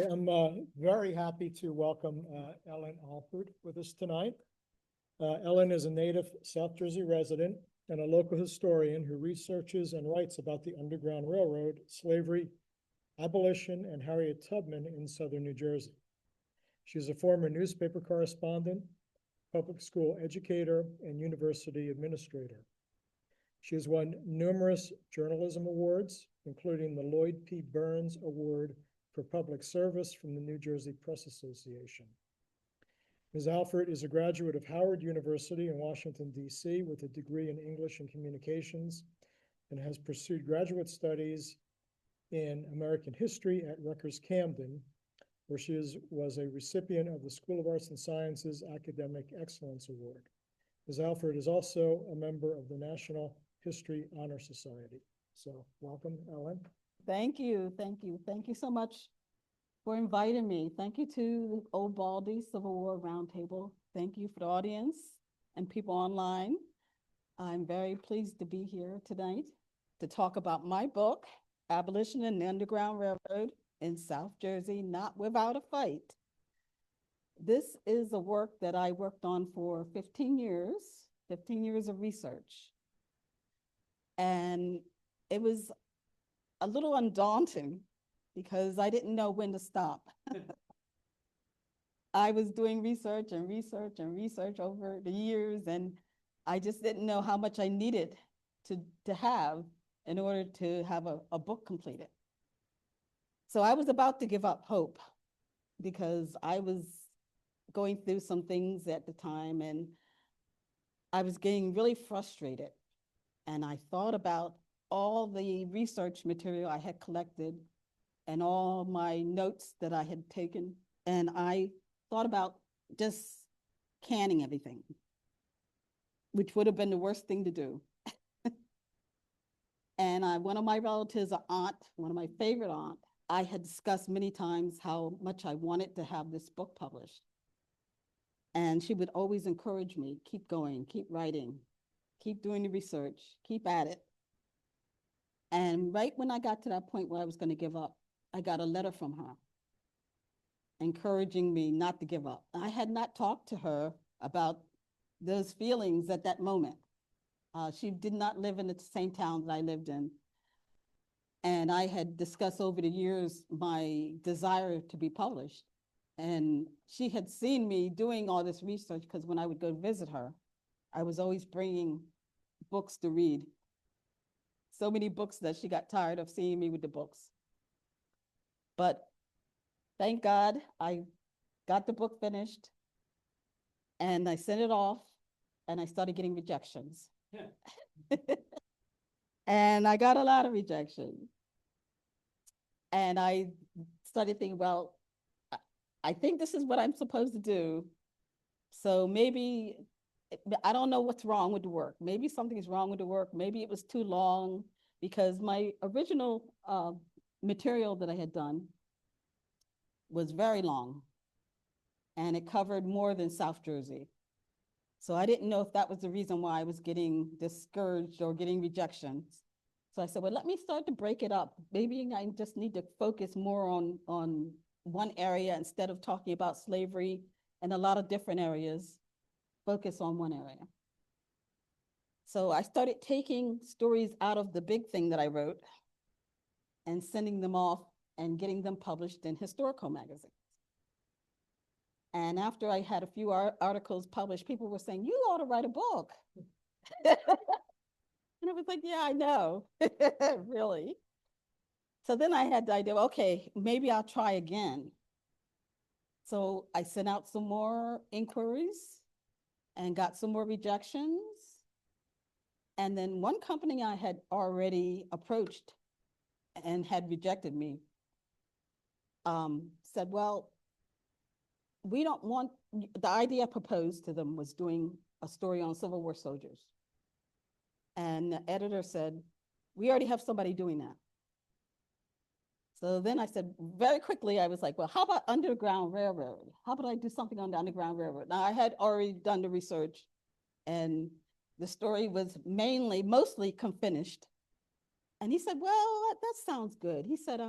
am very happy to welcome Ellen Alford with us tonight. Ellen is a native South Jersey resident and a local historian who researches and writes about the Underground Railroad, slavery, abolition, and Harriet Tubman in southern New Jersey. She is a former newspaper correspondent, public school educator, and university administrator. She has won numerous journalism awards, including the Lloyd P. Burns Award for Public Service from the New Jersey Press Association. Ms. Alford is a graduate of Howard University in Washington, D.C. with a degree in English and Communications and has pursued graduate studies in American history at Rutgers Camden, where she was a recipient of the School of Arts and Sciences Academic Excellence Award. Ms. Alford is also a member of the National History Honor Society. So welcome, Ellen. Thank you, thank you. Thank you so much for inviting me. Thank you to Old Baldy Civil War Roundtable. Thank you for the audience and people online. I'm very pleased to be here tonight to talk about my book, Abolition and the Underground Railroad in South Jersey, Not Without a Fight. This is a work that I worked on for 15 years of research. And it was a little undaunting because I didn't know when to stop. I was doing research and research and research over the years, and I just didn't know how much I needed to have in order to have a book completed. So I was about to give up hope because I was going through some things at the time, and I was getting really frustrated. And I thought about all the research material I had collected and all my notes that I had taken. And I thought about just canning everything, which would have been the worst thing to do. And one of my relatives, an aunt, one of my favorite aunts, I had discussed many times how much I wanted to have this book published. And she would always encourage me, keep going, keep writing, keep doing the research, keep at it. And right when I got to that point where I was going to give up, I got a letter from her encouraging me not to give up. I had not talked to her about those feelings at that moment. She did not live in the same town that I lived in. And I had discussed over the years my desire to be published. And she had seen me doing all this research because when I would go visit her, I was always bringing books to read. So many books that she got tired of seeing me with the books. But thank God I got the book finished and I sent it off and I started getting rejections. Yeah. And I got a lot of rejection. And I started thinking, well, I think this is what I'm supposed to do. So maybe, I don't know what's wrong with the work. Maybe something is wrong with the work. Maybe it was too long because my original material that I had done was very long and it covered more than South Jersey. So I didn't know if that was the reason why I was getting discouraged or getting rejections. So I said, well, let me start to break it up. Maybe I just need to focus more on one area instead of talking about slavery and a lot of different areas, focus on one area. So I started taking stories out of the big thing that I wrote and sending them off and getting them published in historical magazines. And after I had a few articles published, people were saying, you ought to write a book. And I was like, yeah, I know, really. So then I had the idea, okay, maybe I'll try again. So I sent out some more inquiries and got some more rejections. And then one company I had already approached and had rejected me said, well, we don't want, the idea I proposed to them was doing a story on Civil War soldiers. And the editor said, we already have somebody doing that. So then I said, very quickly, I was like, well, how about Underground Railroad? How about I do something on the Underground Railroad? Now I had already done the research and the story was mostly finished. And he said, well, that sounds good. He said,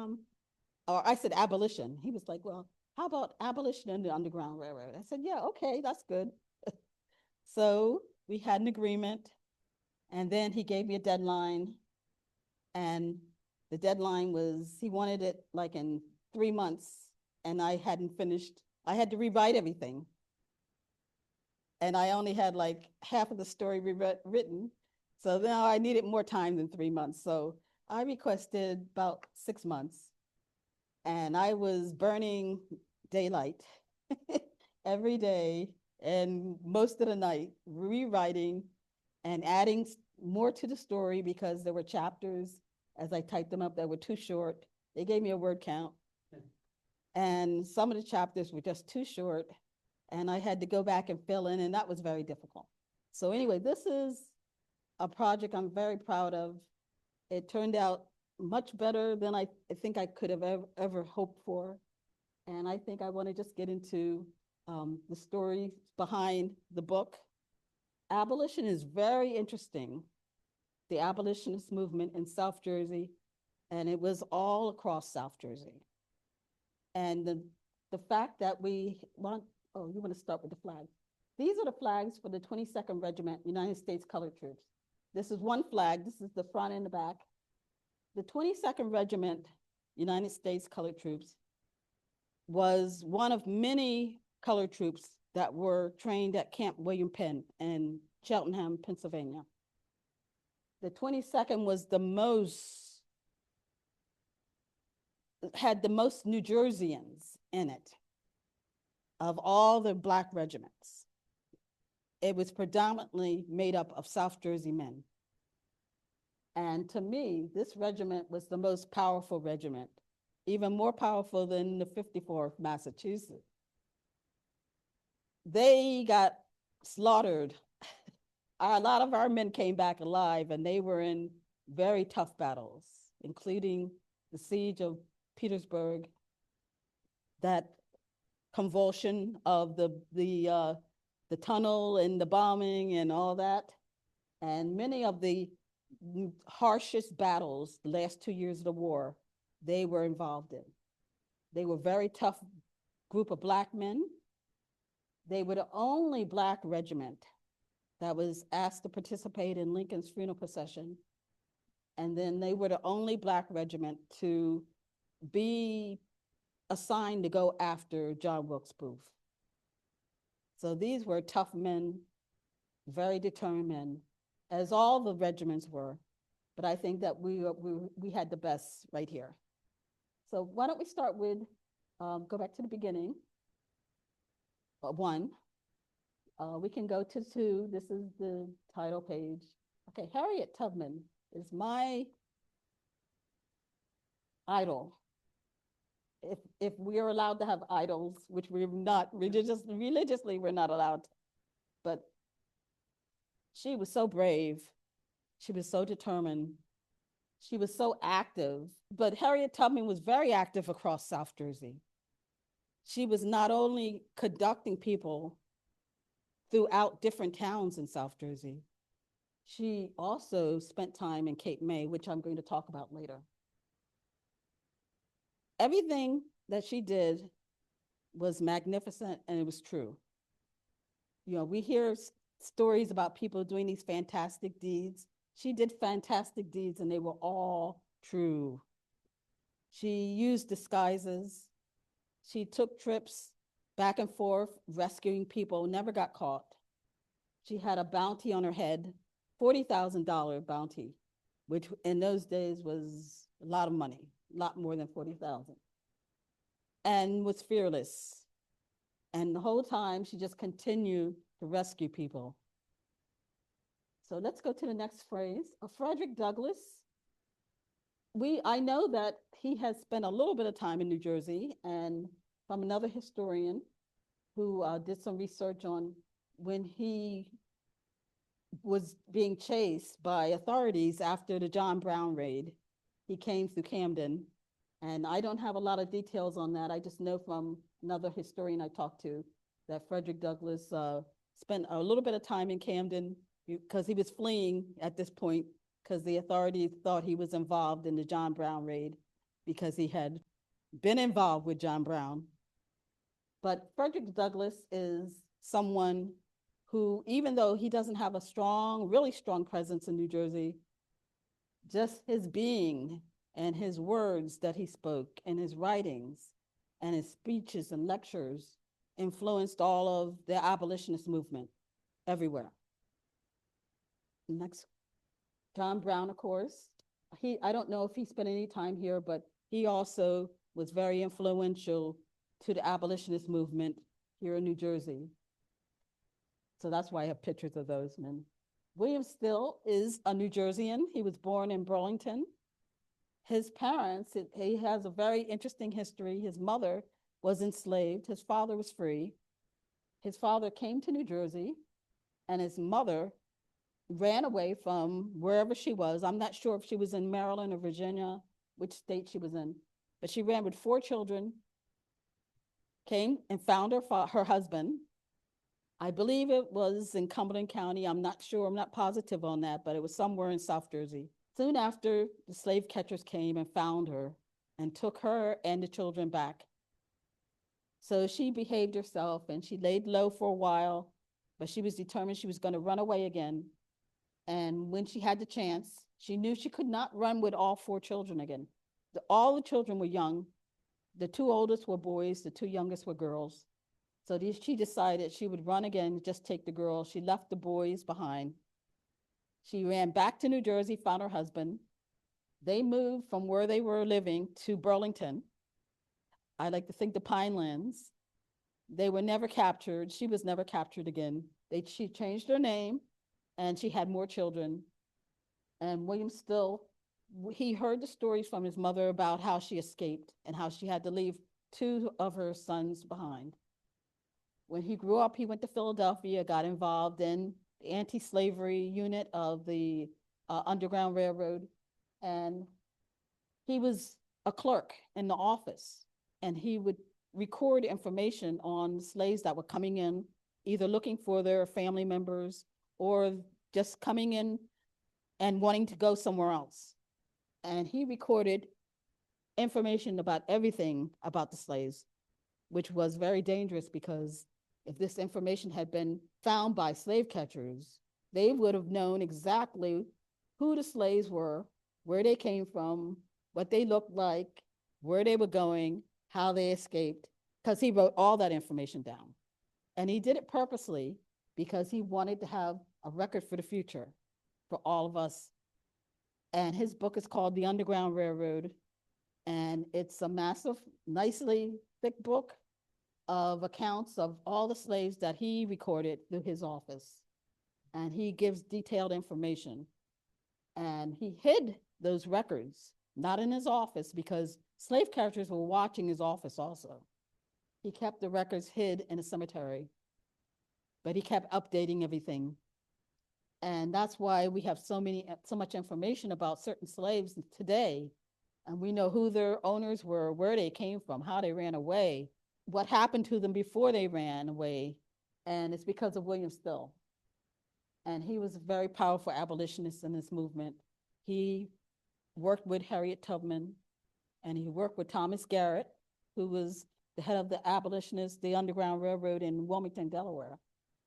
or I said abolition. He was like, well, how about abolition in the Underground Railroad? I said, yeah, okay, that's good. So we had an agreement, and then he gave me a deadline, and the deadline was, he wanted it like in 3 months, and I hadn't finished. I had to rewrite everything. And I only had like half of the story written. So now I needed more time than 3 months. So I requested about 6 months, and I was burning daylight every day and most of the night, rewriting and adding more to the story because there were chapters as I typed them up that were too short. They gave me a word count, and some of the chapters were just too short, and I had to go back and fill in, and that was very difficult. So anyway, this is a project I'm very proud of. It turned out much better than I think I could have ever hoped for. And I think I want to just get into the story behind the book. Abolition is very interesting. The abolitionist movement in South Jersey, and it was all across South Jersey. And the fact that we want, oh, you want to start with the flag. These are the flags for the 22nd Regiment, United States Colored Troops. This is one flag. This is the front and the back. The 22nd Regiment, United States Colored Troops, was one of many colored troops that were trained at Camp William Penn in Cheltenham, Pennsylvania. The 22nd was had the most New Jerseyans in it of all the Black regiments. It was predominantly made up of South Jersey men. And to me, this regiment was the most powerful regiment, even more powerful than the 54th Massachusetts. They got slaughtered. A lot of our men came back alive, and they were in very tough battles, including the siege of Petersburg, that convulsion of the tunnel and the bombing and all that. And many of the harshest battles, the last 2 years of the war, they were involved in. They were a very tough group of Black men. They were the only Black regiment that was asked to participate in Lincoln's funeral procession. And then they were the only Black regiment to be assigned to go after John Wilkes Booth. So these were tough men, very determined men, as all the regiments were. But I think that we had the best right here. So why don't we start with, go back to the beginning. One. We can go to 2. This is the title page. Okay, Harriet Tubman is my idol. If we are allowed to have idols, which we're not, religiously we're not allowed, but she was so brave. She was so determined. She was so active. But Harriet Tubman was very active across South Jersey. She was not only conducting people throughout different towns in South Jersey, she also spent time in Cape May, which I'm going to talk about later. Everything that she did was magnificent, and it was true. You know, we hear stories about people doing these fantastic deeds. She did fantastic deeds, and they were all true. She used disguises. She took trips back and forth, rescuing people, never got caught. She had a bounty on her head, $40,000 bounty, which in those days was a lot of money, a lot more than 40,000, and was fearless. And the whole time she just continued to rescue people. So let's go to the next phrase. Frederick Douglass. I know that he has spent a little bit of time in New Jersey, and from another historian who did some research on when he was being chased by authorities after the John Brown raid. He came through Camden, and I don't have a lot of details on that. I just know from another historian I talked to that Frederick Douglass spent a little bit of time in Camden because he was fleeing at this point because the authorities thought he was involved in the John Brown raid because he had been involved with John Brown. But Frederick Douglass is someone who, even though he doesn't have a strong, really strong presence in New Jersey, just his being and his words that he spoke and his writings and his speeches and lectures influenced all of the abolitionist movement everywhere. Next, John Brown, of course. I don't know if he spent any time here, but he also was very influential to the abolitionist movement here in New Jersey. So that's why I have pictures of those men. William Still is a New Jerseyan. He was born in Burlington. His parents, he has a very interesting history. His mother was enslaved. His father was free. His father came to New Jersey, and his mother ran away from wherever she was. I'm not sure if she was in Maryland or Virginia, which state she was in, but she ran with 4 children, came and found her husband. I believe it was in Cumberland County. I'm not sure, I'm not positive on that, but it was somewhere in South Jersey. Soon after, the slave catchers came and found her and took her and the children back. So she behaved herself and she laid low for a while, but she was determined she was going to run away again. And when she had the chance, she knew she could not run with all 4 children again. All the children were young. The 2 oldest were boys, the 2 youngest were girls. So she decided she would run again, just take the girls. She left the boys behind. She ran back to New Jersey, found her husband. They moved from where they were living to Burlington. I like to think the Pinelands. They were never captured. She was never captured again. She changed her name, and she had more children. And William Still, he heard the stories from his mother about how she escaped and how she had to leave 2 of her sons behind. When he grew up, he went to Philadelphia, got involved in the anti-slavery unit of the Underground Railroad. And he was a clerk in the office, and he would record information on slaves that were coming in, either looking for their family members or just coming in and wanting to go somewhere else. And he recorded information about everything about the slaves, which was very dangerous, because if this information had been found by slave catchers, they would have known exactly who the slaves were, where they came from, what they looked like, where they were going, how they escaped, because he wrote all that information down. And he did it purposely because he wanted to have a record for the future for all of us. And his book is called The Underground Railroad. And it's a massive, nicely thick book of accounts of all the slaves that he recorded through his office. And he gives detailed information. And he hid those records, not in his office, because slave catchers were watching his office also. He kept the records hid in a cemetery, but he kept updating everything. And that's why we have so much information about certain slaves today. And we know who their owners were, where they came from, how they ran away, what happened to them before they ran away. And it's because of William Still. And he was a very powerful abolitionist in this movement. He worked with Harriet Tubman, and he worked with Thomas Garrett, who was the head of the abolitionists, the Underground Railroad in Wilmington, Delaware,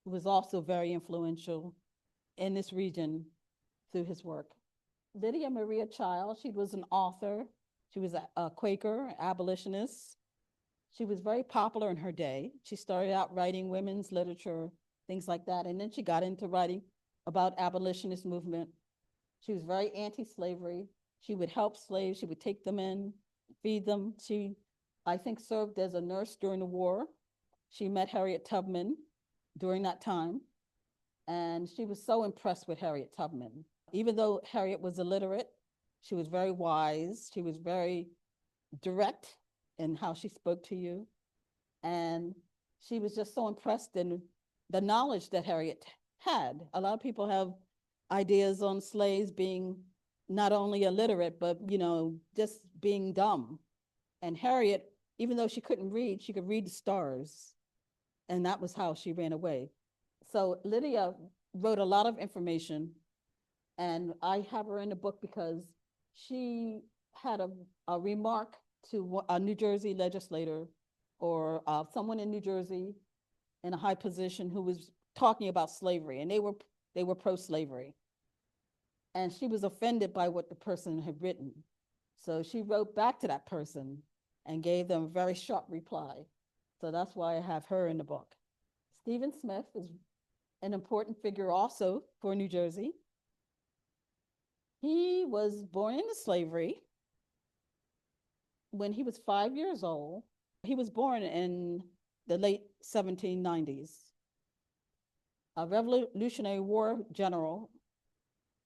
who was also very influential in this region through his work. Lydia Maria Child, she was an author. She was a Quaker, abolitionist. She was very popular in her day. She started out writing women's literature, things like that, and then she got into writing about abolitionist movement. She was very anti-slavery. She would help slaves. She would take them in, feed them. She, I think, served as a nurse during the war. She met Harriet Tubman during that time, and she was so impressed with Harriet Tubman. Even though Harriet was illiterate, she was very wise. She was very direct in how she spoke to you. And she was just so impressed in the knowledge that Harriet had. A lot of people have ideas on slaves being not only illiterate, but, you know, just being dumb. And Harriet, even though she couldn't read, she could read the stars. And that was how she ran away. So Lydia wrote a lot of information, and I have her in the book because she had a remark to a New Jersey legislator or someone in New Jersey in a high position who was talking about slavery, and they were pro-slavery. And she was offended by what the person had written. So she wrote back to that person and gave them a very sharp reply. So that's why I have her in the book. Stephen Smith is an important figure also for New Jersey. He was born into slavery when he was 5 years old. He was born in the late 1790s. A Revolutionary War general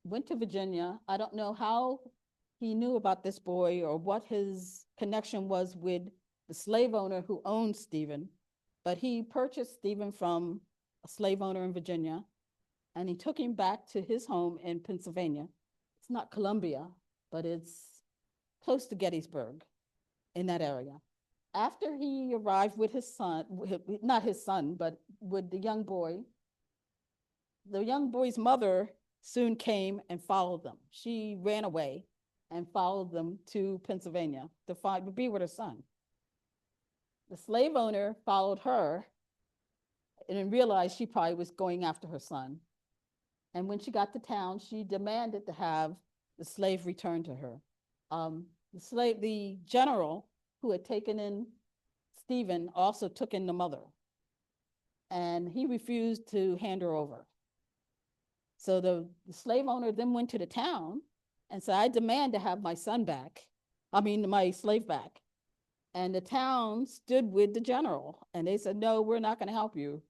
went to Virginia. I don't know how he knew about this boy or what his connection was with the slave owner who owned Stephen, but he purchased Stephen from a slave owner in Virginia, and he took him back to his home in Pennsylvania. It's not Columbia, but it's close to Gettysburg in that area. After he arrived with his son, not his son, but with the young boy's mother soon came and followed them. She ran away and followed them to Pennsylvania to be with her son. The slave owner followed her and realized she probably was going after her son. And when she got to town, she demanded to have the slave returned to her. The general who had taken in Stephen also took in the mother, and he refused to hand her over. So the slave owner then went to the town and said, I demand to have my son back. My slave back. And the town stood with the general, and they said, no, we're not going to help you.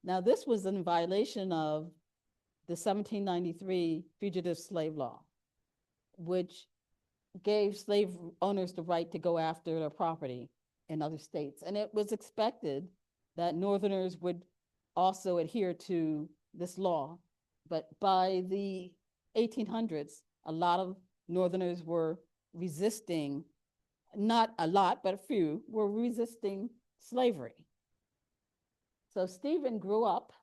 Now, this was in violation of the 1793 Fugitive Slave Law, which gave slave owners the right to go after their property in other states. And it was expected that Northerners would also adhere to this law. But by the 1800s, a lot of Northerners were resisting, not a lot, but a few, were resisting slavery. So Stephen grew up,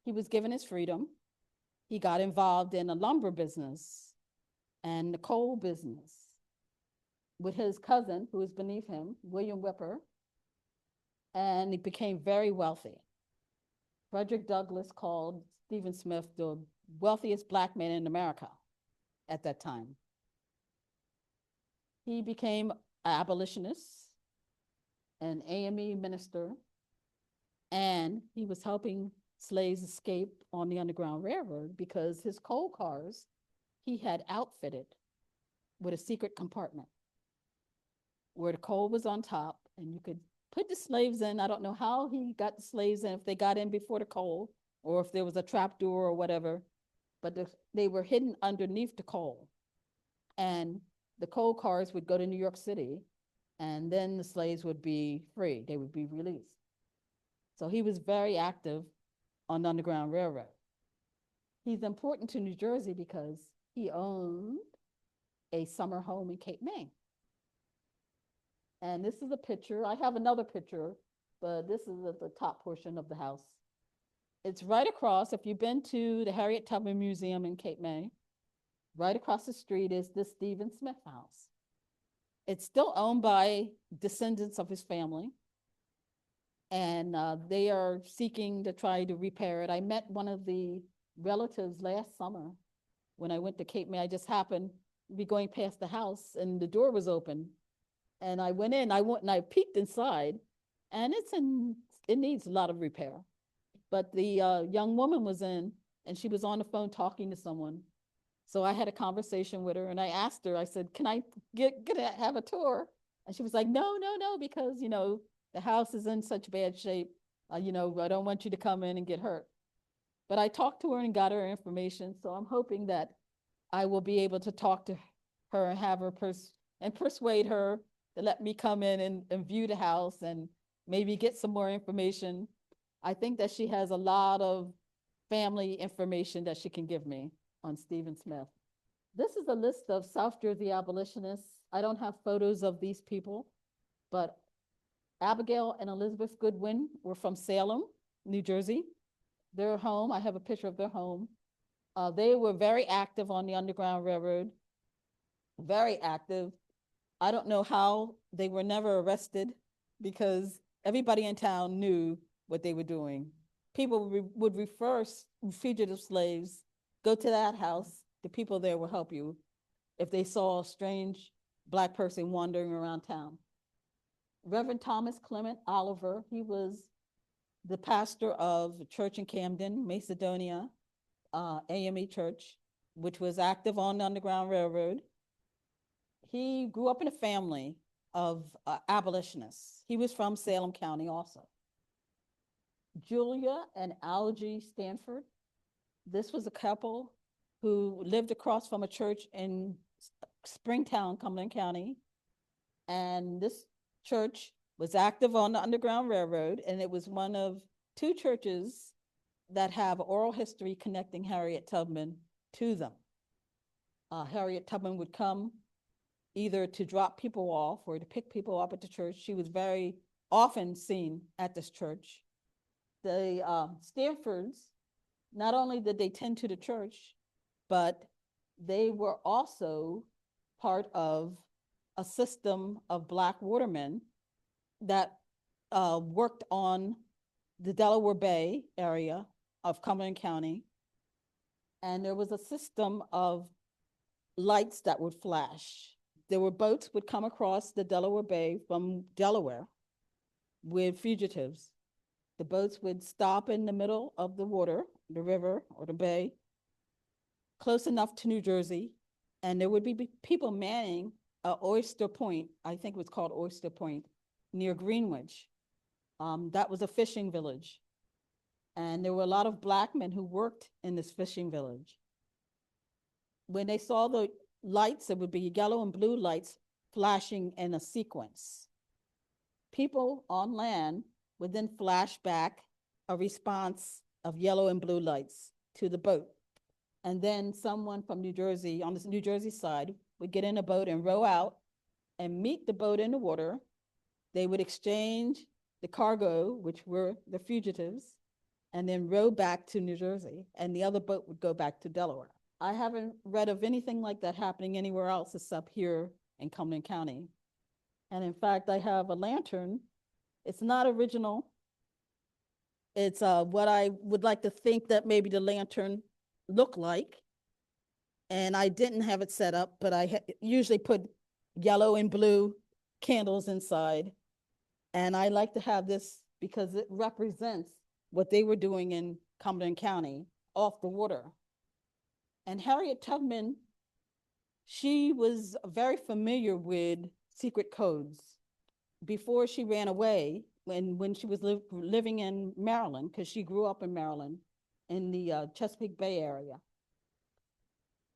he was given his freedom. He got involved in a lumber business and the coal business with his cousin, who was beneath him, William Whipper, and he became very wealthy. Frederick Douglass called Stephen Smith the wealthiest Black man in America at that time. He became an abolitionist, an AME minister, and he was helping slaves escape on the Underground Railroad because his coal cars he had outfitted with a secret compartment where the coal was on top and you could put the slaves in. I don't know how he got the slaves in, if they got in before the coal or if there was a trap door or whatever, but they were hidden underneath the coal. And the coal cars would go to New York City, and then the slaves would be free. They would be released. So he was very active on the Underground Railroad. He's important to New Jersey because he owned a summer home in Cape May. And this is a picture. I have another picture, but this is at the top portion of the house. It's right across, if you've been to the Harriet Tubman Museum in Cape May, right across the street is the Stephen Smith house. It's still owned by descendants of his family, and they are seeking to try to repair it. I met one of the relatives last summer when I went to Cape May. I just happened to be going past the house, and the door was open. And I went in, and I peeked inside, and it needs a lot of repair. But the young woman was in, and she was on the phone talking to someone. So I had a conversation with her, and I asked her, I said, can I have a tour? And she was like, no, because, the house is in such bad shape. I don't want you to come in and get hurt. But I talked to her and got her information. So I'm hoping that I will be able to talk to her and have her persuade her to let me come in and view the house and maybe get some more information. I think that she has a lot of family information that she can give me on Stephen Smith. This is a list of South Jersey abolitionists. I don't have photos of these people, but Abigail and Elizabeth Goodwin were from Salem, New Jersey. Their home, I have a picture of their home. They were very active on the Underground Railroad, very active. I don't know how they were never arrested because everybody in town knew what they were doing. People would refer fugitive slaves, go to that house, the people there will help you if they saw a strange Black person wandering around town. Reverend Thomas Clement Oliver, he was the pastor of a church in Camden, Macedonia, AME Church, which was active on the Underground Railroad. He grew up in a family of abolitionists. He was from Salem County also. Julia and Algie Stanford, this was a couple who lived across from a church in Springtown, Cumberland County. And this church was active on the Underground Railroad, and it was one of two churches that have oral history connecting Harriet Tubman to them. Harriet Tubman would come either to drop people off or to pick people up at the church. She was very often seen at this church. The Stanfords, not only did they tend to the church, but they were also part of a system of Black watermen that worked on the Delaware Bay area of Cumberland County. And there was a system of lights that would flash. There were boats would come across the Delaware Bay from Delaware with fugitives. The boats would stop in the middle of the water, the river or the bay, close enough to New Jersey, and there would be people manning Oyster Point, I think it was called Oyster Point, near Greenwich. That was a fishing village. And there were a lot of Black men who worked in this fishing village. When they saw the lights, it would be yellow and blue lights flashing in a sequence. People on land would then flash back a response of yellow and blue lights to the boat. And then someone from New Jersey, on the New Jersey side, would get in a boat and row out and meet the boat in the water. They would exchange the cargo, which were the fugitives, and then row back to New Jersey, and the other boat would go back to Delaware. I haven't read of anything like that happening anywhere else except here in Cumberland County. And in fact, I have a lantern. It's not original. It's what I would like to think that maybe the lantern looked like. And I didn't have it set up, but I usually put yellow and blue candles inside. And I like to have this because it represents what they were doing in Cumberland County off the water. And Harriet Tubman, she was very familiar with secret codes. Before she ran away, when she was living in Maryland, because she grew up in Maryland, in the Chesapeake Bay area,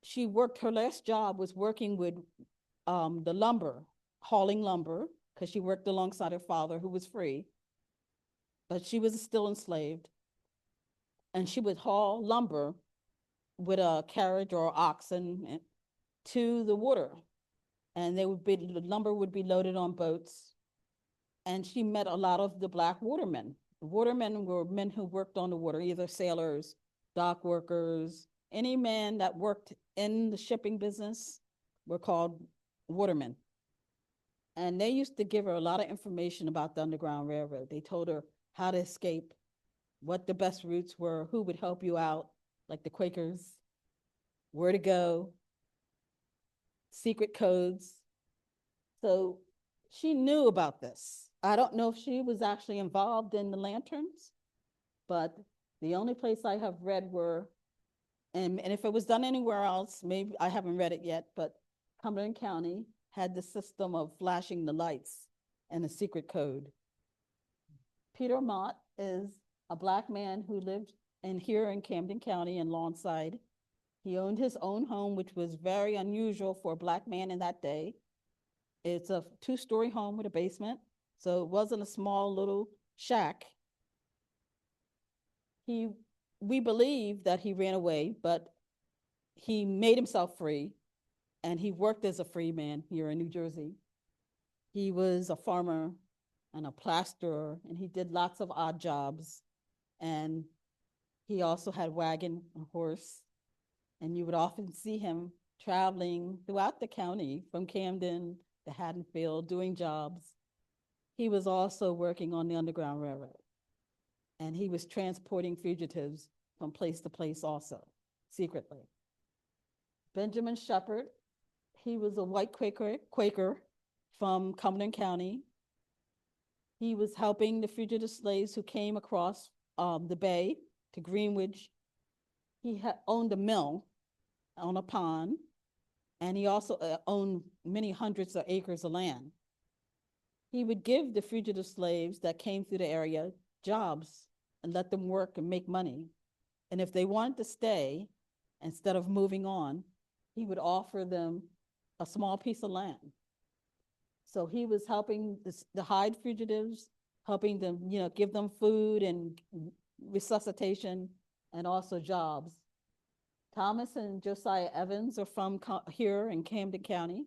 she worked, her last job was working with the lumber, hauling lumber, because she worked alongside her father, who was free, but she was still enslaved. And she would haul lumber with a carriage or oxen to the water. And the lumber would be loaded on boats. And she met a lot of the Black watermen. Watermen were men who worked on the water, either sailors, dock workers, any man that worked in the shipping business were called watermen. And they used to give her a lot of information about the Underground Railroad. They told her how to escape, what the best routes were, who would help you out, like the Quakers, where to go, secret codes. So she knew about this. I don't know if she was actually involved in the lanterns, but the only place I have read were, and if it was done anywhere else, maybe I haven't read it yet, but Cumberland County had the system of flashing the lights and a secret code. Peter Mott is a Black man who lived here in Camden County in Lawnside. He owned his own home, which was very unusual for a Black man in that day. It's a 2-story home with a basement, so it wasn't a small little shack. We believe that he ran away, but he made himself free, and he worked as a free man here in New Jersey. He was a farmer and a plasterer, and he did lots of odd jobs. And he also had a wagon, a horse, and you would often see him traveling throughout the county from Camden the Haddonfield, doing jobs. He was also working on the Underground Railroad. And he was transporting fugitives from place to place also, secretly. Benjamin Shepherd, he was a white Quaker from Cumberland County. He was helping the fugitive slaves who came across the bay to Greenwich. He had owned a mill on a pond, and he also owned many hundreds of acres of land. He would give the fugitive slaves that came through the area jobs and let them work and make money. And if they wanted to stay, instead of moving on, he would offer them a small piece of land. So he was helping the hide fugitives, helping them, give them food and resuscitation and also jobs. Thomas and Josiah Evans are from here in Camden County.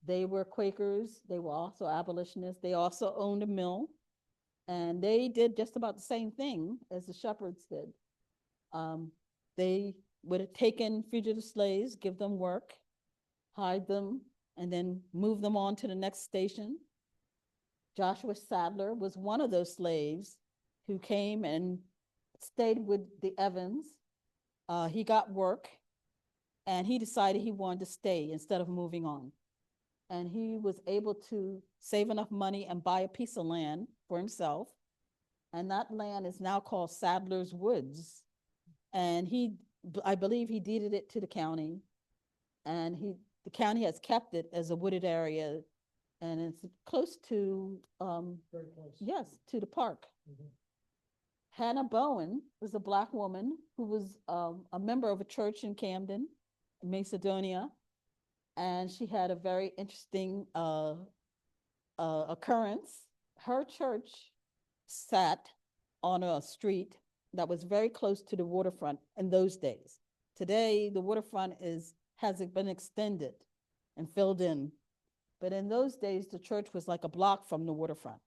They were Quakers. They were also abolitionists. They also owned a mill. And they did just about the same thing as the Shepherds did. They would have taken fugitive slaves, give them work, hide them, and then move them on to the next station. Joshua Sadler was one of those slaves who came and stayed with the Evans. He got work, and he decided he wanted to stay instead of moving on. And he was able to save enough money and buy a piece of land for himself. And that land is now called Sadler's Woods. And I believe he deeded it to the county. And the county has kept it as a wooded area. And it's close to, Very close. yes, to the park. Mhm. Hannah Bowen was a Black woman who was a member of a church in Camden, Macedonia. And she had a very interesting occurrence. Her church sat on a street that was very close to the waterfront in those days. Today, the waterfront has been extended and filled in. But in those days, the church was like a block from the waterfront.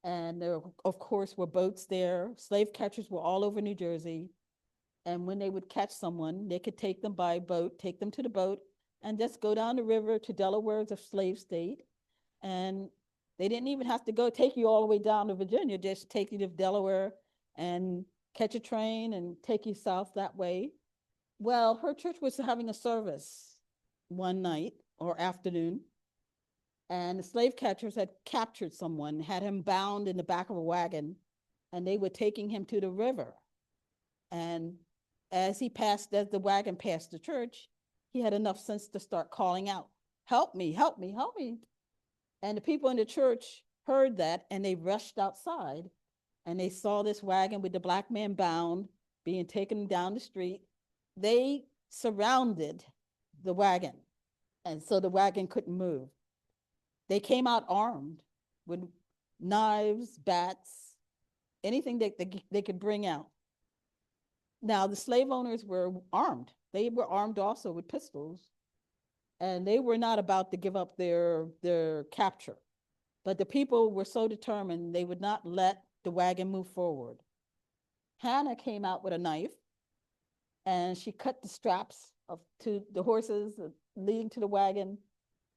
And there, of course, were boats there. Slave catchers were all over New Jersey. And when they would catch someone, they could take them by boat, take them to the boat, and just go down the river to Delaware as a slave state. And they didn't even have to take you all the way down to Virginia, just take you to Delaware and catch a train and take you south that way. Well, her church was having a service one night or afternoon, and the slave catchers had captured someone, had him bound in the back of a wagon, and they were taking him to the river. And as the wagon passed the church, he had enough sense to start calling out, "Help me, help me, help me." And the people in the church heard that, and they rushed outside, and they saw this wagon with the Black man bound, being taken down the street. They surrounded the wagon, and so the wagon couldn't move. They came out armed with knives, bats, anything that they could bring out. Now, the slave owners were armed. They were armed also with pistols, and they were not about to give up their capture. But the people were so determined they would not let the wagon move forward. Hannah came out with a knife, and she cut the straps to the horses leading to the wagon.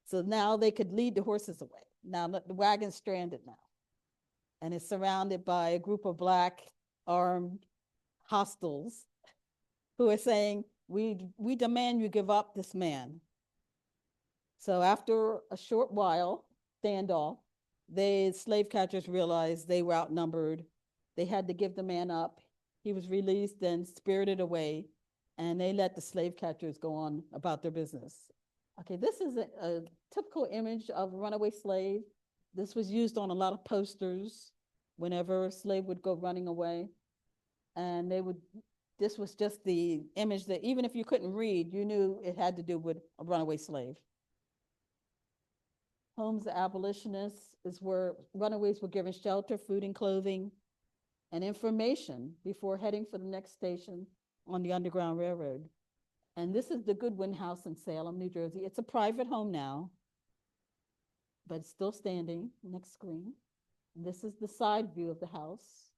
So now they could lead the horses away. Now the wagon's stranded now, and it's surrounded by a group of Black armed hostiles who are saying, we demand you give up this man. So after a short while, standoff, the slave catchers realized they were outnumbered. They had to give the man up. He was released and spirited away, and they let the slave catchers go on about their business. Okay, this is a typical image of a runaway slave. This was used on a lot of posters whenever a slave would go running away. And this was just the image that even if you couldn't read, you knew it had to do with a runaway slave. Homes of abolitionists is where runaways were given shelter, food and clothing, and information before heading for the next station on the Underground Railroad. And this is the Goodwin House in Salem, New Jersey. It's a private home now, but it's still standing. Next screen. And this is the side view of the house.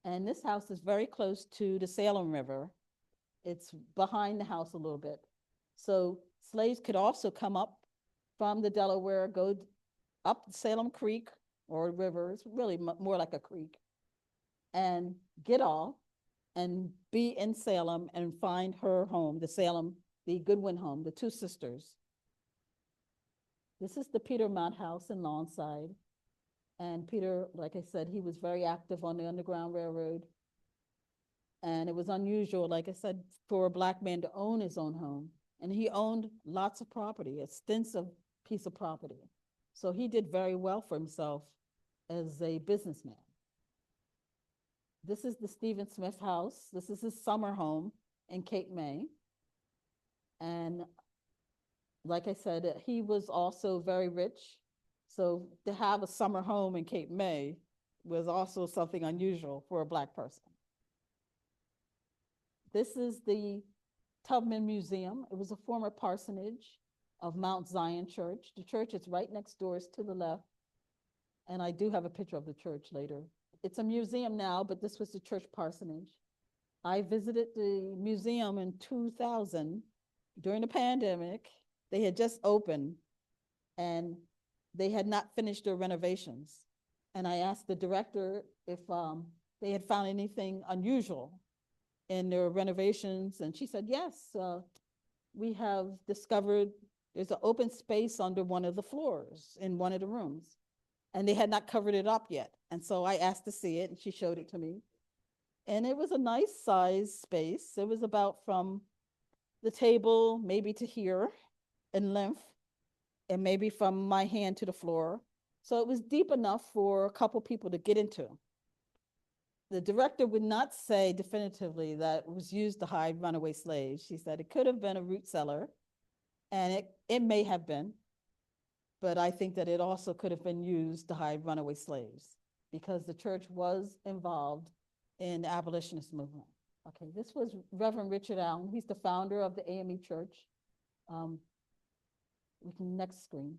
And this house is very close to the Salem River. It's behind the house a little bit. So slaves could also come up from the Delaware, go up Salem Creek or river, it's really more like a creek, and get off and be in Salem and find her home, the Goodwin home, the two sisters. This is the Peter Mott house in Lawnside. And Peter, like I said, he was very active on the Underground Railroad. And it was unusual, like I said, for a Black man to own his own home. And he owned lots of property, extensive piece of property. So he did very well for himself as a businessman. This is the Stephen Smith house. This is his summer home in Cape May. And like I said, he was also very rich. So to have a summer home in Cape May was also something unusual for a Black person. This is the Tubman Museum. It was a former parsonage of Mount Zion Church. The church is right next door, it's to the left. And I do have a picture of the church later. It's a museum now, but this was the church parsonage. I visited the museum in 2000 during the pandemic. They had just opened and they had not finished their renovations. And I asked the director if they had found anything unusual in their renovations. And she said, yes, we have discovered there's an open space under one of the floors in one of the rooms. And they had not covered it up yet. And so I asked to see it and she showed it to me. And it was a nice size space. It was about from the table maybe to here in length and maybe from my hand to the floor. So it was deep enough for a couple people to get into. The director would not say definitively that it was used to hide runaway slaves. She said it could have been a root cellar, and it may have been, but I think that it also could have been used to hide runaway slaves because the church was involved in the abolitionist movement. Okay, this was Reverend Richard Allen. He's the founder of the AME Church. We can next screen,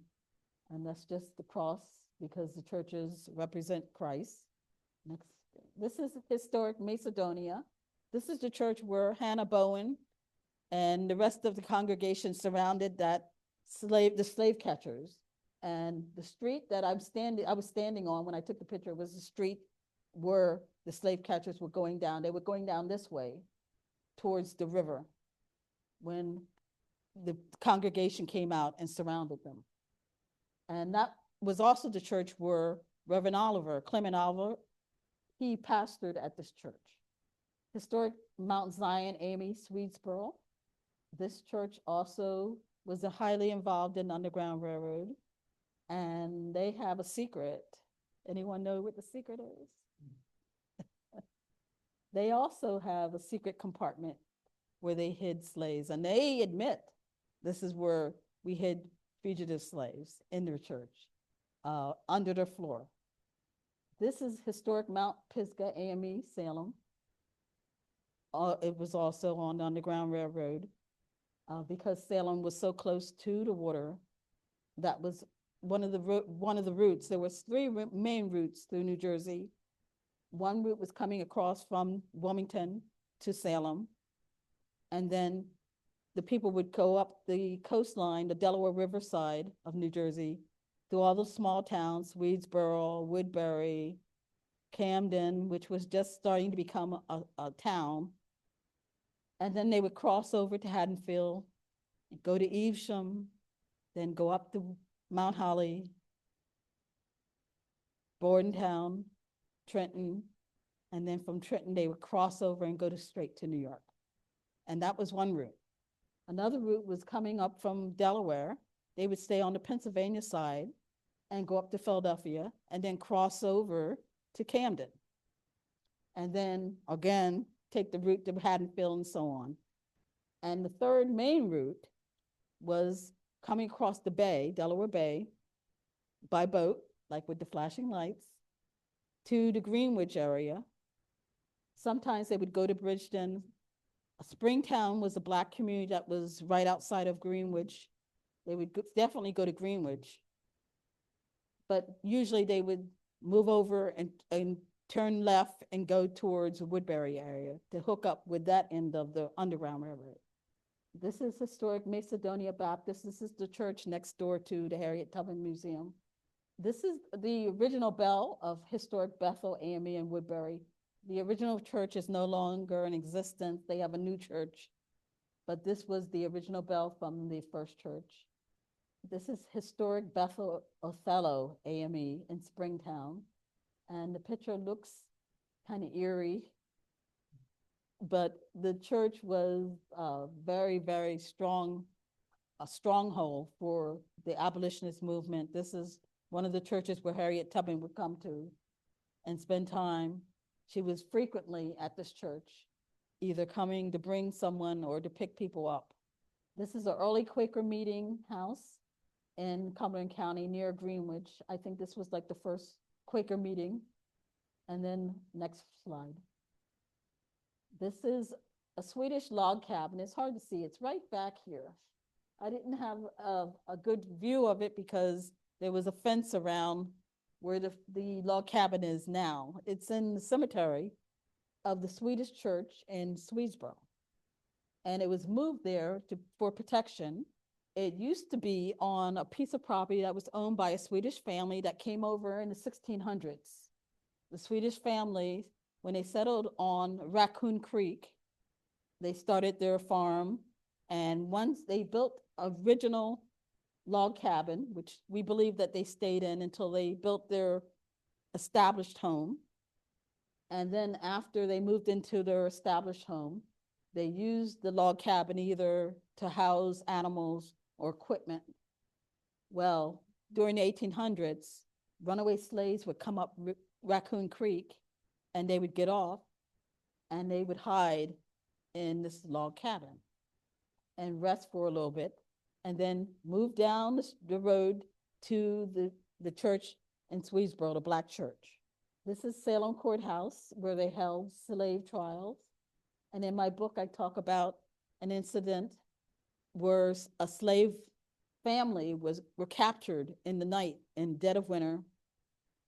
and that's just the cross because the churches represent Christ. Next. This is historic Macedonia. This is the church where Hannah Bowen and the rest of the congregation surrounded the slave catchers. And the street that I was standing on when I took the picture was the street where the slave catchers were going down. They were going down this way towards the river when the congregation came out and surrounded them. And that was also the church where Reverend Clement Oliver, he pastored at this church. Historic Mount Zion, AME, Swedesboro. This church also was highly involved in the Underground Railroad. And they have a secret. Anyone know what the secret is? They also have a secret compartment where they hid slaves. And they admit this is where we hid fugitive slaves in their church, under their floor. This is historic Mount Pisgah, AME, Salem. It was also on the Underground Railroad because Salem was so close to the water. That was one of the routes. There was three main routes through New Jersey. One route was coming across from Wilmington to Salem. And then the people would go up the coastline, the Delaware River side of New Jersey, through all the small towns, Swedesboro, Woodbury, Camden, which was just starting to become a town. And then they would cross over to Haddonfield, go to Evesham, then go up to Mount Holly, Bordentown, Trenton, and then from Trenton, they would cross over and go straight to New York. And that was one route. Another route was coming up from Delaware. They would stay on the Pennsylvania side and go up to Philadelphia and then cross over to Camden. And then again, take the route to Haddonfield and so on. And the third main route was coming across the bay, Delaware Bay, by boat, like with the flashing lights, to the Greenwich area. Sometimes they would go to Bridgeton. Springtown was a Black community that was right outside of Greenwich. They would definitely go to Greenwich. But usually they would move over and turn left and go towards the Woodbury area to hook up with that end of the Underground Railroad. This is historic Macedonia Baptist. This is the church next door to the Harriet Tubman Museum. This is the original bell of historic Bethel, AME, and Woodbury. The original church is no longer in existence. They have a new church, but this was the original bell from the first church. This is historic Bethel Othello, AME, in Springtown. And the picture looks kind of eerie, but the church was very, very strong, a stronghold for the abolitionist movement. This is one of the churches where Harriet Tubman would come to and spend time. She was frequently at this church, either coming to bring someone or to pick people up. This is an early Quaker meeting house in Cumberland County near Greenwich. I think this was like the first Quaker meeting. And then next slide. This is a Swedish log cabin. It's hard to see. It's right back here. I didn't have a good view of it because there was a fence around where the log cabin is now. It's in the cemetery of the Swedish church in Swedesboro. And it was moved there for protection. It used to be on a piece of property that was owned by a Swedish family that came over in the 1600s. The Swedish family, when they settled on Raccoon Creek, they started their farm. And once they built original log cabin, which we believe that they stayed in until they built their established home. And then after they moved into their established home, they used the log cabin either to house animals or equipment. Well, during the 1800s, runaway slaves would come up Raccoon Creek and they would get off and they would hide in this log cabin and rest for a little bit and then move down the road to the church in Swedesboro, the Black church. This is Salem Courthouse where they held slave trials. And in my book, I talk about an incident where a slave family were captured in the night in dead of winter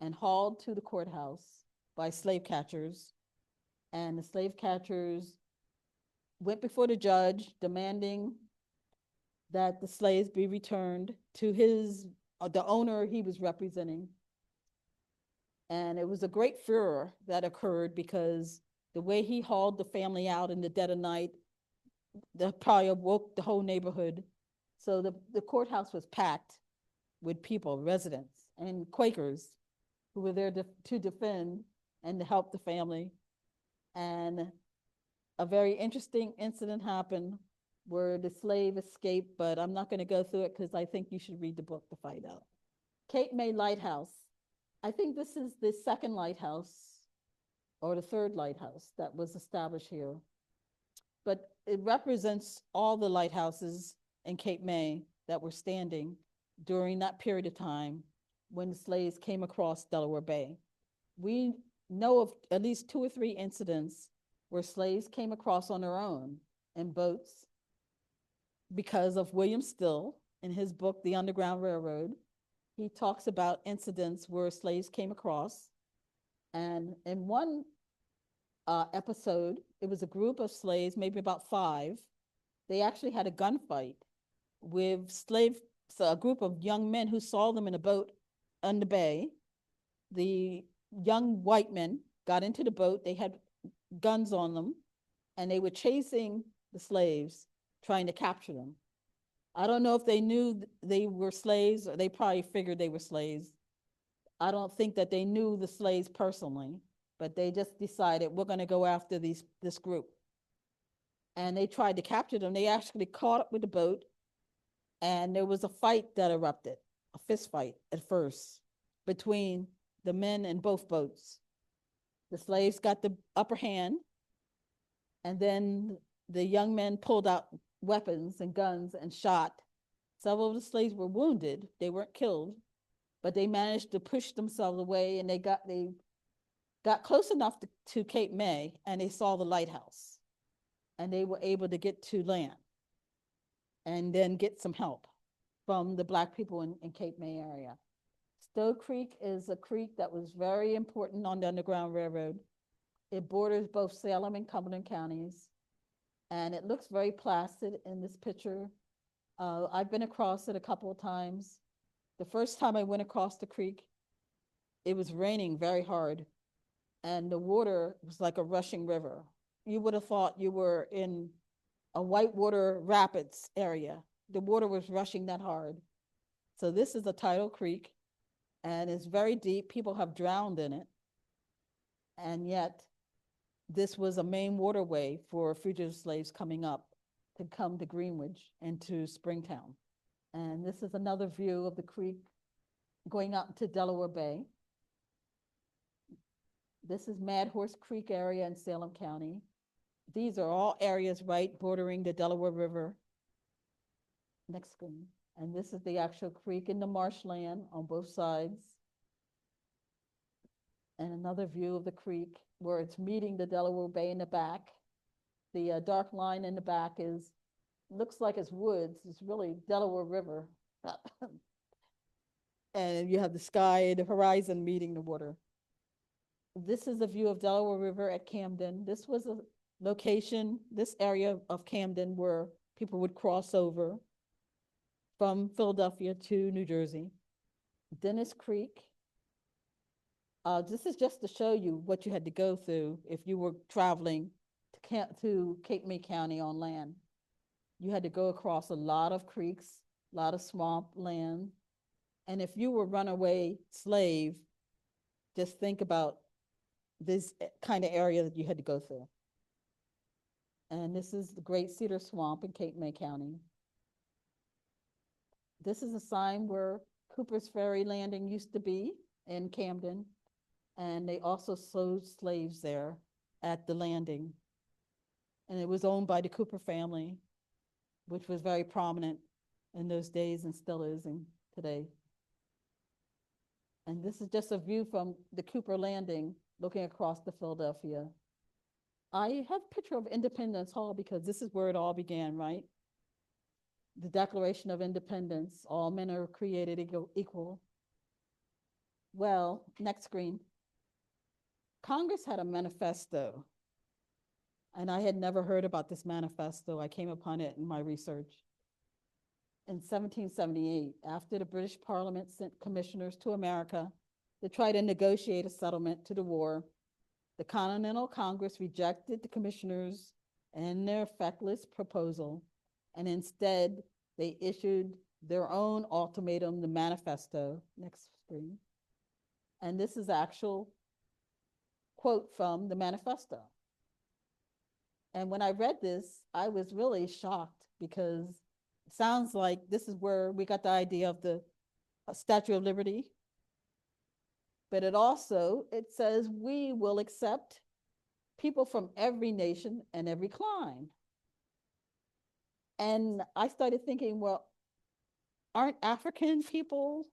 and hauled to the courthouse by slave catchers. And the slave catchers went before the judge demanding that the slaves be returned to the owner he was representing. And it was a great furor that occurred because the way he hauled the family out in the dead of night, that probably awoke the whole neighborhood. So the courthouse was packed with people, residents, and Quakers who were there to defend and to help the family. And a very interesting incident happened where the slave escaped, but I'm not going to go through it because I think you should read the book to find out. Cape May Lighthouse. I think this is the second lighthouse or the third lighthouse that was established here. But it represents all the lighthouses in Cape May that were standing during that period of time when the slaves came across Delaware Bay. We know of at least 2 or 3 incidents where slaves came across on their own in boats because of William Still in his book, The Underground Railroad. He talks about incidents where slaves came across. And in one episode, it was a group of slaves, maybe about 5. They actually had a gunfight with a group of young men who saw them in a boat on the bay. The young white men got into the boat. They had guns on them, and they were chasing the slaves, trying to capture them. I don't know if they knew they were slaves, or they probably figured they were slaves. I don't think that they knew the slaves personally, but they just decided, we're going to go after this group. And they tried to capture them. They actually caught up with the boat, and there was a fight that erupted, a fist fight at first, between the men in both boats. The slaves got the upper hand, and then the young men pulled out weapons and guns and shot. Several of the slaves were wounded. They weren't killed, but they managed to push themselves away, and they got close enough to Cape May, and they saw the lighthouse, and they were able to get to land and then get some help from the Black people in Cape May area. Stowe Creek is a creek that was very important on the Underground Railroad. It borders both Salem and Cumberland counties. And it looks very placid in this picture. I've been across it a couple of times. The first time I went across the creek, it was raining very hard, and the water was like a rushing river. You would have thought you were in a whitewater rapids area. The water was rushing that hard. So this is a tidal creek, and it's very deep. People have drowned in it. And yet, this was a main waterway for fugitive slaves coming up to come to Greenwich and to Springtown. And this is another view of the creek going out into Delaware Bay. This is Mad Horse Creek area in Salem County. These are all areas right bordering the Delaware River. Next screen. And this is the actual creek in the marshland on both sides. And another view of the creek where it's meeting the Delaware Bay in the back. The dark line in the back is, looks like it's woods. It's really Delaware River. And you have the sky and the horizon meeting the water. This is a view of Delaware River at Camden. This was a location, this area of Camden, where people would cross over from Philadelphia to New Jersey. Dennis Creek. This is just to show you what you had to go through if you were traveling to Cape May County on land. You had to go across a lot of creeks, a lot of swamp land. And if you were a runaway slave, just think about this kind of area that you had to go through. And this is the Great Cedar Swamp in Cape May County. This is a sign where Cooper's Ferry Landing used to be in Camden. And they also sold slaves there at the landing. And it was owned by the Cooper family, which was very prominent in those days and still is today. And this is just a view from the Cooper Landing looking across to Philadelphia. I have a picture of Independence Hall because this is where it all began, right? The Declaration of Independence, all men are created equal. Well, next screen. Congress had a manifesto, and I had never heard about this manifesto. I came upon it in my research. In 1778, after the British Parliament sent commissioners to America to try to negotiate a settlement to the war, the Continental Congress rejected the commissioners and their feckless proposal, and instead they issued their own ultimatum, the manifesto. Next screen. And this is actual quote from the manifesto. And when I read this, I was really shocked because it sounds like this is where we got the idea of the Statue of Liberty. But it says we will accept people from every nation and every clime. And I started thinking, well, aren't African people,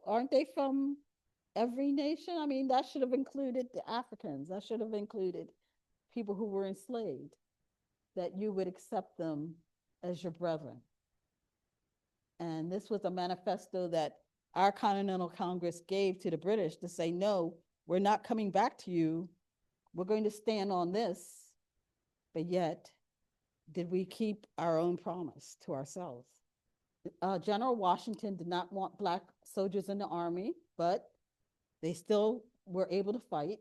aren't they from every nation? I mean, that should have included the Africans. That should have included people who were enslaved, that you would accept them as your brethren. And this was a manifesto that our Continental Congress gave to the British to say, no, we're not coming back to you. We're going to stand on this. But yet, did we keep our own promise to ourselves? General Washington did not want Black soldiers in the army, but they still were able to fight.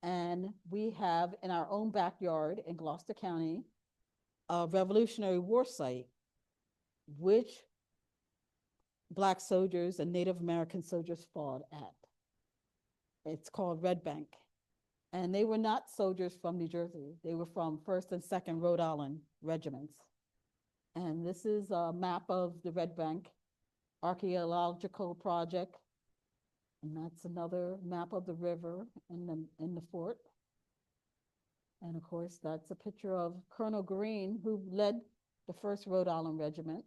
And we have in our own backyard in Gloucester County, a Revolutionary War site, which Black soldiers and Native American soldiers fought at. It's called Red Bank. And they were not soldiers from New Jersey. They were from 1st and 2nd Rhode Island regiments. And this is a map of the Red Bank Archaeological Project. And that's another map of the river in the fort. And of course, that's a picture of Colonel Green, who led the 1st Rhode Island Regiment.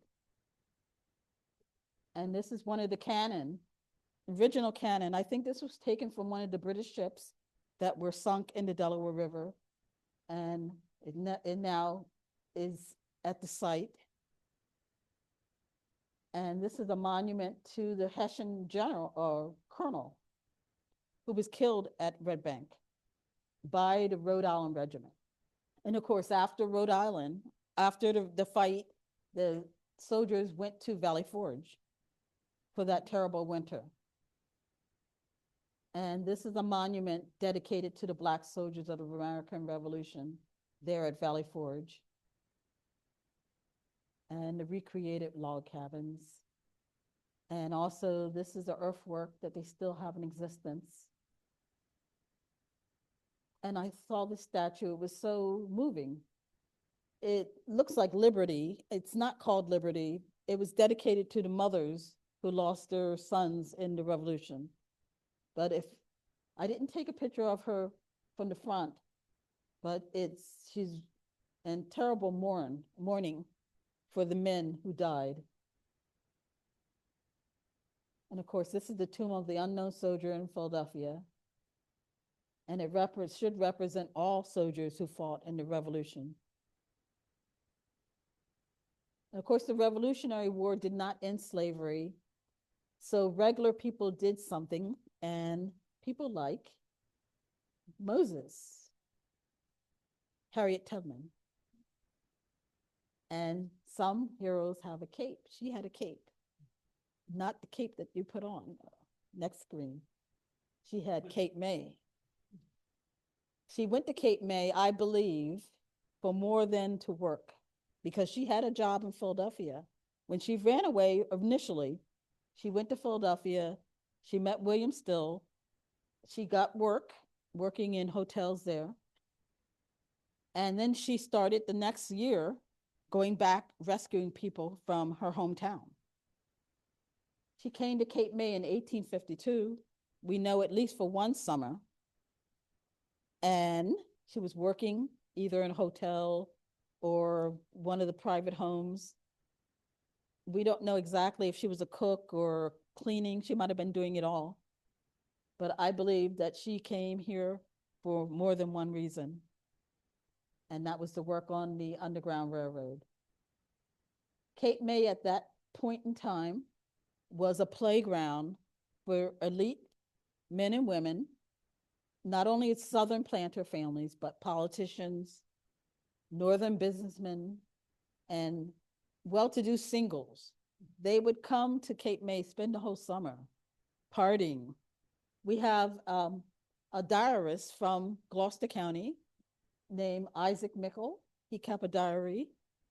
And this is one of the cannon, original cannon. I think this was taken from one of the British ships that were sunk in the Delaware River. And it now is at the site. And this is a monument to the Hessian general or colonel who was killed at Red Bank by the Rhode Island Regiment. And of course, after Rhode Island, after the fight, the soldiers went to Valley Forge for that terrible winter. And this is a monument dedicated to the Black soldiers of the American Revolution there at Valley Forge. And the recreated log cabins. And also, this is the earthwork that they still have in existence. And I saw the statue, it was so moving. It looks like Liberty. It's not called Liberty. It was dedicated to the mothers who lost their sons in the revolution. But if I didn't take a picture of her from the front, but she's in terrible mourning for the men who died. And of course, this is the tomb of the unknown soldier in Philadelphia. And it should represent all soldiers who fought in the revolution. And of course, the Revolutionary War did not end slavery. So regular people did something, and people like Moses, Harriet Tubman. And some heroes have a cape. She had a cape, not the cape that you put on. Next screen. She had Cape May. She went to Cape May, I believe, for more than to work, because she had a job in Philadelphia. When she ran away initially, she went to Philadelphia. She met William Still. She got working in hotels there. And then she started the next year going back, rescuing people from her hometown. She came to Cape May in 1852. We know at least for one summer. And she was working either in a hotel or one of the private homes. We don't know exactly if she was a cook or cleaning. She might have been doing it all. But I believe that she came here for more than one reason. And that was to work on the Underground Railroad. Cape May at that point in time was a playground for elite men and women, not only Southern planter families, but politicians, Northern businessmen, and well-to-do singles. They would come to Cape May, spend the whole summer partying. We have a diarist from Gloucester County named Isaac Mickle. He kept a diary,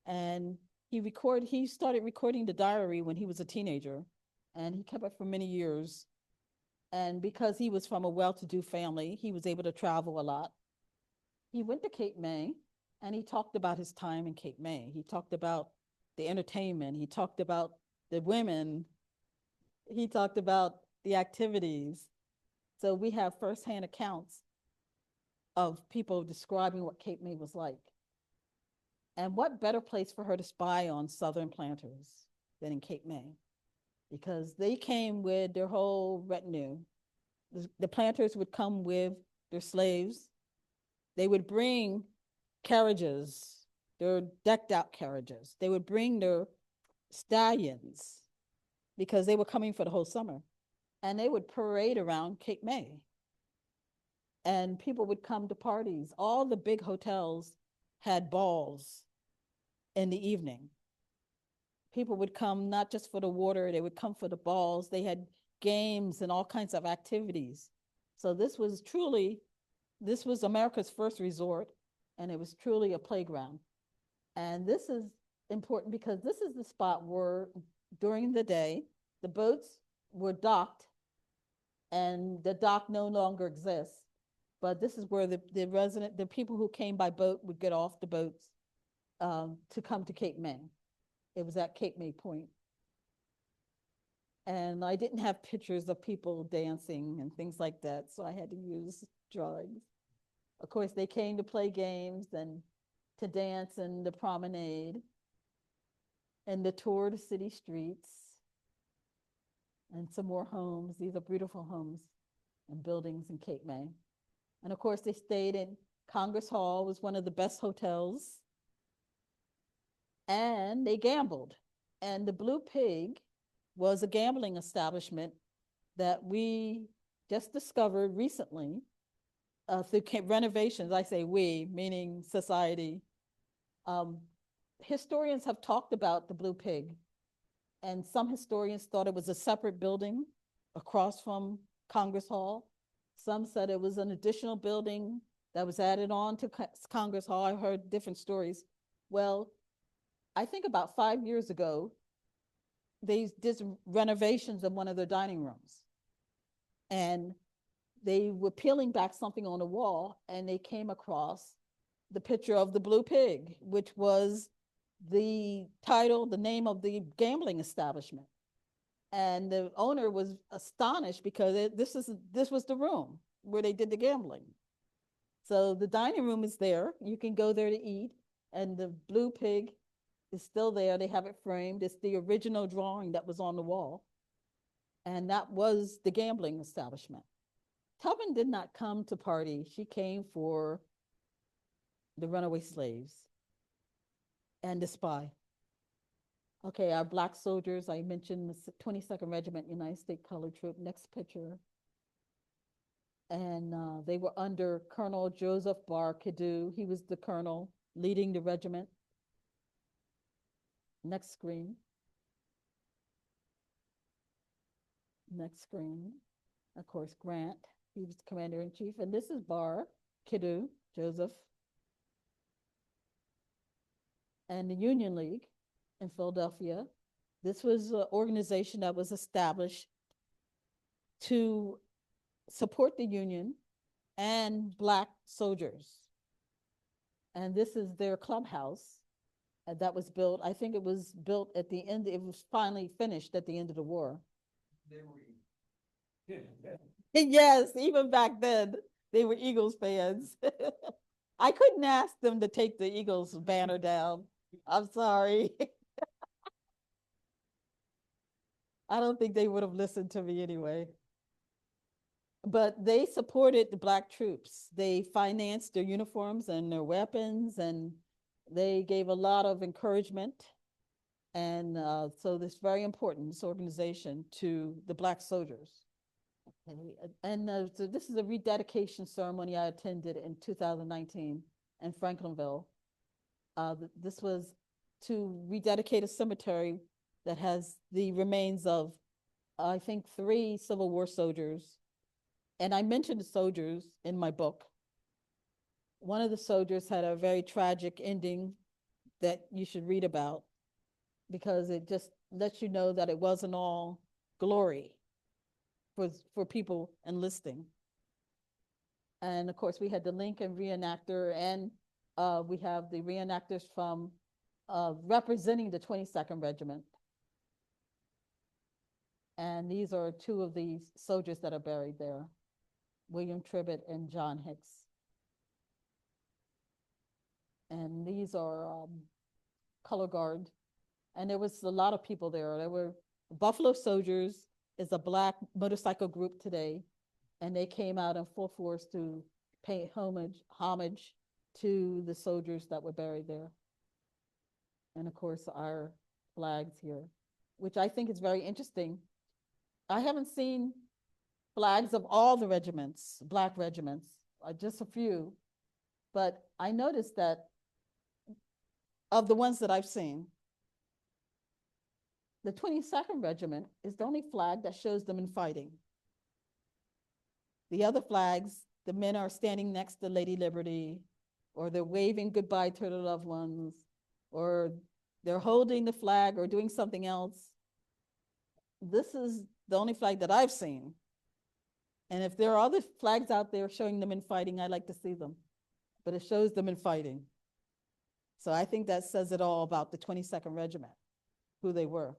and he started recording the diary when he was a teenager, and he kept it for many years. And because he was from a well-to-do family, he was able to travel a lot. He went to Cape May, and he talked about his time in Cape May. He talked about the entertainment. He talked about the women. He talked about the activities. So we have firsthand accounts of people describing what Cape May was like. And what better place for her to spy on Southern planters than in Cape May? Because they came with their whole retinue. The planters would come with their slaves. They would bring carriages, their decked out carriages. They would bring their stallions because they were coming for the whole summer. And they would parade around Cape May. And people would come to parties. All the big hotels had balls in the evening. People would come not just for the water, they would come for the balls. They had games and all kinds of activities. So this was America's first resort, and it was truly a playground. And this is important because this is the spot where during the day, the boats were docked, and the dock no longer exists. But this is where the people who came by boat would get off the boats to come to Cape May. It was at Cape May Point. And I didn't have pictures of people dancing and things like that, so I had to use drawings. Of course, they came to play games and to dance in the promenade and the tour the city streets and some more homes. These are beautiful homes and buildings in Cape May. And of course, they stayed in Congress Hall, was one of the best hotels. And they gambled. And the Blue Pig was a gambling establishment that we just discovered recently through renovations, I say we, meaning society, historians have talked about the Blue Pig, and some historians thought it was a separate building across from Congress Hall. Some said it was an additional building that was added on to Congress Hall. I heard different stories. Well, I think about 5 years ago, they did renovations in one of their dining rooms. And they were peeling back something on the wall, and they came across the picture of the Blue Pig, which was the title, the name of the gambling establishment. And the owner was astonished because this was the room where they did the gambling. So the dining room is there. You can go there to eat, and the Blue Pig is still there. They have it framed. It's the original drawing that was on the wall. And that was the gambling establishment. Tubman did not come to party. She came for the runaway slaves and the spy. Okay, our Black soldiers, I mentioned the 22nd Regiment, United States Colored Troop, next picture. And they were under Colonel Joseph Barr Kidu. He was the colonel leading the regiment. Next screen. Next screen. Of course, Grant, he was commander-in-chief. And this is Barr Kidu, Joseph. And the Union League in Philadelphia. This was an organization that was established to support the Union and Black soldiers. And this is their clubhouse that was built. I think it was built at the end, it was finally finished at the end of the war. They were Yes, even back then, they were Eagles fans. I couldn't ask them to take the Eagles banner down. I'm sorry. I don't think they would have listened to me anyway. But they supported the Black troops. They financed their uniforms and their weapons, and they gave a lot of encouragement. And so this is very important, this organization, to the Black soldiers. Okay. And so this is a rededication ceremony I attended in 2019 in Franklinville. This was to rededicate a cemetery that has the remains of, I think, 3 Civil War soldiers. And I mentioned the soldiers in my book. One of the soldiers had a very tragic ending that you should read about, because it just lets you know that it wasn't all glory for people enlisting. And of course, we had the Lincoln reenactor, and we have the reenactors from representing the 22nd Regiment. And these are 2 of these soldiers that are buried there, William Tribbitt and John Hicks. And these are color guard. And there was a lot of people there. There were Buffalo Soldiers is a Black motorcycle group today. And they came out in full force to pay homage to the soldiers that were buried there. And of course, our flags here, which I think is very interesting. I haven't seen flags of all the regiments, Black regiments, just a few. But I noticed that of the ones that I've seen, the 22nd Regiment is the only flag that shows them in fighting. The other flags, the men are standing next to Lady Liberty, or they're waving goodbye to their loved ones, or they're holding the flag or doing something else. This is the only flag that I've seen. And if there are other flags out there showing them in fighting, I'd like to see them. But it shows them in fighting. So I think that says it all about the 22nd Regiment, who they were.